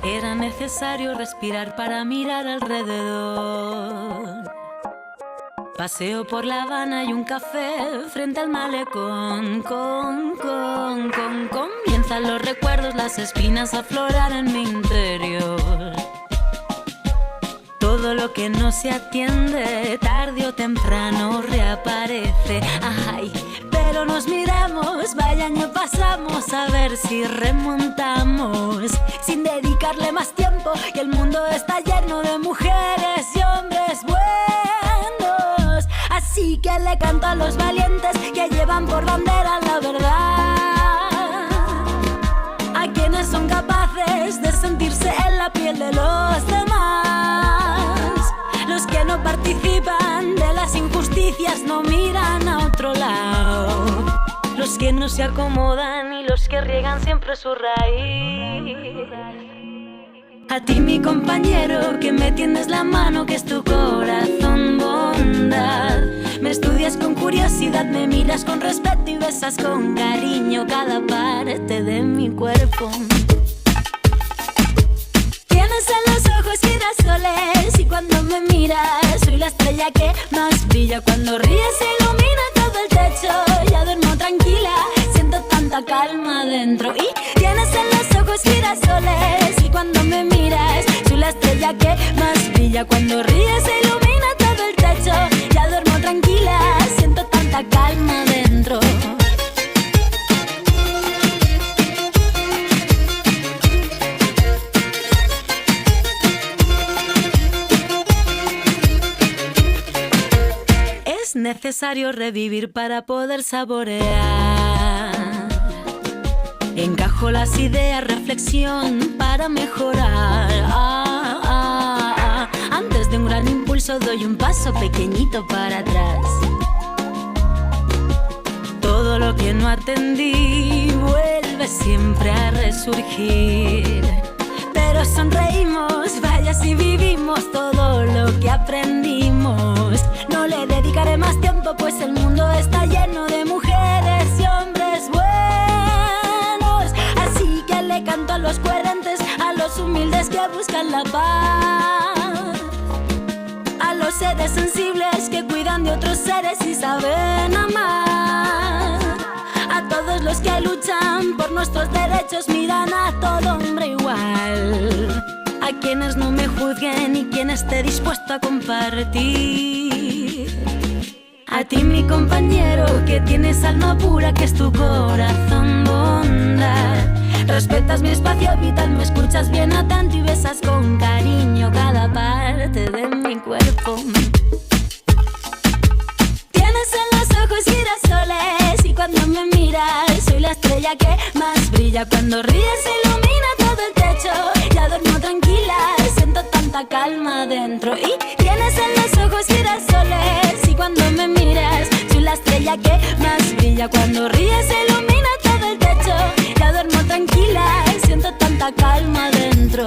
Era necesario respirar para mirar alrededor. Paseo por La Habana y un café frente al malecón. Comienzan los recuerdos, las espinas a aflorar en mi interior. Todo lo que no se atiende, tarde o temprano reaparece. Ay, pero nos miramos, vaya año pasamos, a ver si remontamos. Sin dedicarle más tiempo, que el mundo está lleno de mujeres y hombres buenos. Así que le canto a los valientes que llevan por bandera la verdad, a quienes son capaces de sentirse en la piel de los demás. Los que no participan de las injusticias no miran a otro lado. Los que no se acomodan y los que riegan siempre su raíz. A ti, mi compañero, que me tiendes la mano, que es tu corazón bondad. Me estudias con curiosidad, me miras con respeto y besas con cariño cada parte de mi cuerpo. Tienes en los ojos girasoles y cuando me miras soy la estrella que más brilla. Cuando ríes se ilumina todo el techo, ya duermo tranquila, siento tanta calma dentro. Y tienes en los ojos girasoles y cuando me miras soy la estrella que más brilla. Cuando ríes se ilumina todo el techo, ya duermo tranquila, siento tanta calma dentro. Es necesario revivir para poder saborear. Encajo las ideas, reflexión para mejorar. Antes de un gran impulso doy un paso pequeñito para atrás. Todo lo que no atendí vuelve siempre a resurgir. Pero sonreímos, vaya si vivimos todo lo que aprendimos. No le dedicaré más tiempo, pues el mundo está lleno de mujeres y hombres buenos. Así que le canto a los coherentes, a los humildes que buscan la paz, a los seres sensibles que cuidan de otros seres y saben amar, a todos los que luchan por nuestros derechos, miran a todo hombre igual, a quienes no me juzguen y quien esté dispuesto a compartir. A ti, mi compañero, que tienes alma pura, que es tu corazón bondad. Respetas mi espacio vital, me escuchas bien atento y besas con cariño cada parte de mi cuerpo. Tienes en los ojos girasoles y cuando me miras soy la estrella que más brilla. Cuando ríes se ilumina todo el techo, ya duermo tranquila, siento tanta calma dentro. Y tienes en los ojos girasoles y cuando me miras soy la estrella que más brilla. Cuando ríes se ilumina todo el techo, ya duermo tranquila, siento tanta calma dentro.